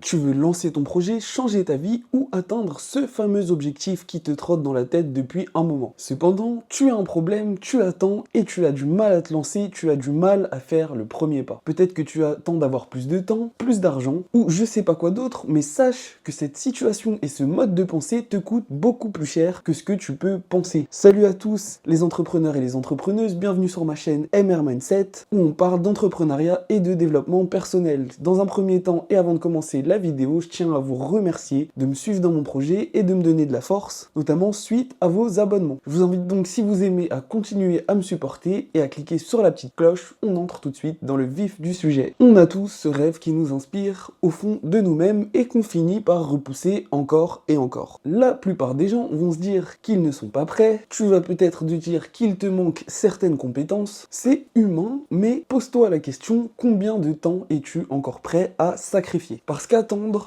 Tu veux lancer ton projet, changer ta vie ou atteindre ce fameux objectif qui te trotte dans la tête depuis un moment. Cependant, tu as un problème, tu attends et tu as du mal à te lancer, tu as du mal à faire le premier pas. Peut-être que tu attends d'avoir plus de temps, plus d'argent ou je sais pas quoi d'autre, mais sache que cette situation et ce mode de pensée te coûtent beaucoup plus cher que ce que tu peux penser. Salut à tous les entrepreneurs et les entrepreneuses, bienvenue sur ma chaîne MR Mindset où on parle d'entrepreneuriat et de développement personnel. Dans un premier temps et avant de commencer la vidéo, je tiens à vous remercier de me suivre dans mon projet et de me donner de la force, notamment suite à vos abonnements. Je vous invite donc, si vous aimez, à continuer à me supporter et à cliquer sur la petite cloche. On entre tout de suite dans le vif du sujet. On a tous ce rêve qui nous inspire au fond de nous-mêmes et qu'on finit par repousser encore et encore. La plupart des gens vont se dire qu'ils ne sont pas prêts, tu vas peut-être te dire qu'il te manque certaines compétences, c'est humain, mais pose-toi la question, combien de temps es-tu encore prêt à sacrifier? Parce qu'attendre,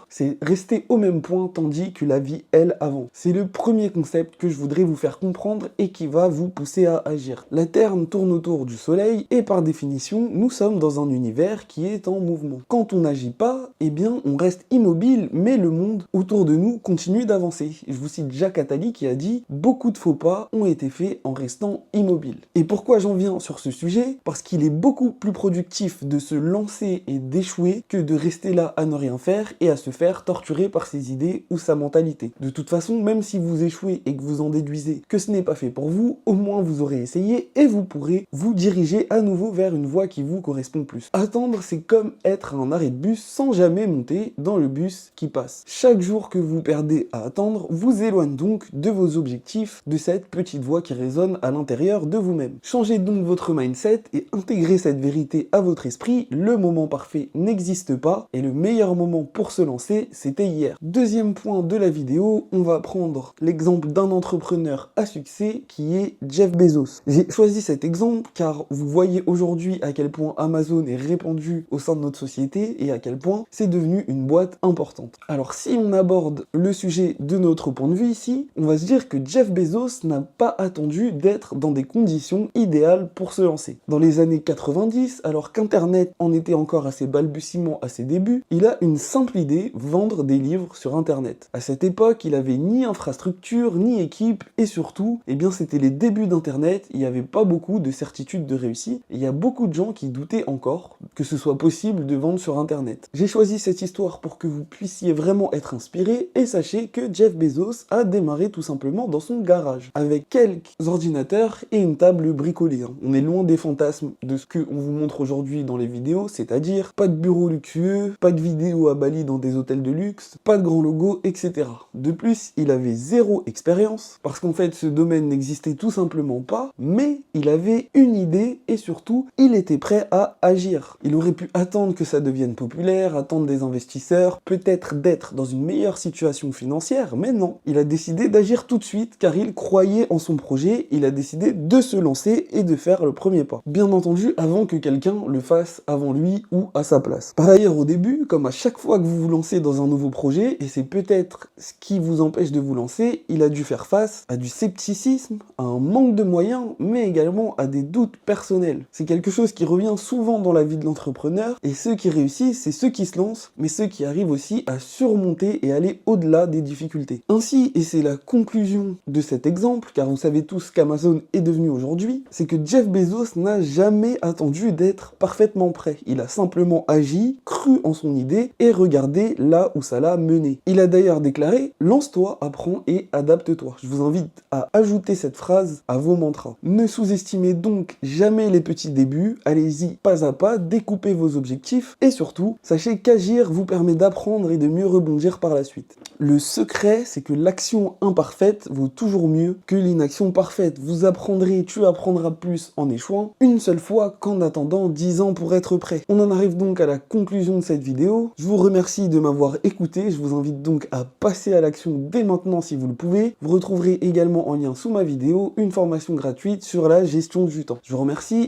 c'est rester au même point tandis que la vie, elle, avance. C'est le premier concept que je voudrais vous faire comprendre et qui va vous pousser à agir. La Terre tourne autour du Soleil et par définition, nous sommes dans un univers qui est en mouvement. Quand on n'agit pas, eh bien, on reste immobile, mais le monde autour de nous continue d'avancer. Je vous cite Jacques Attali qui a dit « Beaucoup de faux pas ont été faits en restant immobile ». Et pourquoi j'en viens sur ce sujet? Parce qu'il est beaucoup plus productif de se lancer et d'échouer que de rester là à ne rien faire et à se faire torturer par ses idées ou sa mentalité. De toute façon, même si vous échouez et que vous en déduisez que ce n'est pas fait pour vous, au moins vous aurez essayé et vous pourrez vous diriger à nouveau vers une voie qui vous correspond plus. Attendre, c'est comme être à un arrêt de bus sans jamais monter dans le bus qui passe. Chaque jour que vous perdez à attendre vous éloigne donc de vos objectifs, de cette petite voix qui résonne à l'intérieur de vous-même. Changez donc votre mindset et intégrez cette vérité à votre esprit. Le moment parfait n'existe pas et le meilleur moment pour se lancer, c'était hier. Deuxième point de la vidéo, on va prendre l'exemple d'un entrepreneur à succès qui est Jeff Bezos. J'ai choisi cet exemple car vous voyez aujourd'hui à quel point Amazon est répandu au sein de notre société et à quel point c'est devenu une boîte importante. Alors si on aborde le sujet de notre point de vue ici, on va se dire que Jeff Bezos n'a pas attendu d'être dans des conditions idéales pour se lancer. Dans les années 90, alors qu'Internet en était encore à ses balbutiements, à ses débuts, il a une simple idée, vendre des livres sur Internet. À cette époque, il avait ni infrastructure, ni équipe, et surtout, eh bien c'était les débuts d'Internet, il n'y avait pas beaucoup de certitude de réussite, et il y a beaucoup de gens qui doutaient encore que ce soit possible de vendre sur Internet. J'ai choisi cette histoire pour que vous puissiez vraiment être inspiré, et sachez que Jeff Bezos a démarré tout simplement dans son garage, avec quelques ordinateurs et une table bricolée. On est loin des fantasmes de ce qu'on vous montre aujourd'hui dans les vidéos, c'est-à-dire pas de bureau luxueux, pas de vidéos à Bali dans des hôtels de luxe, pas de grands logos, etc. De plus, il avait zéro expérience, parce qu'en fait ce domaine n'existait tout simplement pas, mais il avait une idée et surtout, il était prêt à agir. Il aurait pu attendre que ça devienne populaire, attendre des investisseurs, peut-être d'être dans une meilleure situation financière, mais non. Il a décidé d'agir tout de suite car il croyait en son projet, il a décidé de se lancer et de faire le premier pas. Bien entendu, avant que quelqu'un le fasse avant lui ou à sa place. Par ailleurs, au début, comme à chaque fois que vous vous lancez dans un nouveau projet, et c'est peut-être ce qui vous empêche de vous lancer, il a dû faire face à du scepticisme, à un manque de moyens, mais également à des doutes personnels. C'est quelque chose qui revient souvent dans la vie de l'entrepreneur, et ceux qui réussissent, c'est ceux qui se lancent, mais ceux qui arrivent aussi à surmonter et aller au-delà des difficultés. Ainsi, et c'est la conclusion de cet exemple, car vous savez tous qu'Amazon est devenu aujourd'hui, c'est que Jeff Bezos n'a jamais attendu d'être parfaitement prêt. Il a simplement agi, cru en son idée et regardé là où ça l'a mené. Il a d'ailleurs déclaré « Lance-toi, apprends et adapte-toi ». Je vous invite à ajouter cette phrase à vos mantras. Ne sous-estimez donc jamais les petits débuts, allez-y pas à pas, découpez vos objectifs et surtout, sachez qu'agir vous permet d'apprendre et de mieux rebondir par la suite. Le secret, c'est que l'action imparfaite vaut toujours mieux que l'inaction parfaite. Vous apprendrez, tu apprendras plus en échouant une seule fois qu'en attendant 10 ans pour être prêt. On en arrive donc à la conclusion de cette vidéo. Je vous remercie de m'avoir écouté. Je vous invite donc à passer à l'action dès maintenant si vous le pouvez. Vous retrouverez également en lien sous ma vidéo une formation gratuite sur la gestion du temps. Je vous remercie.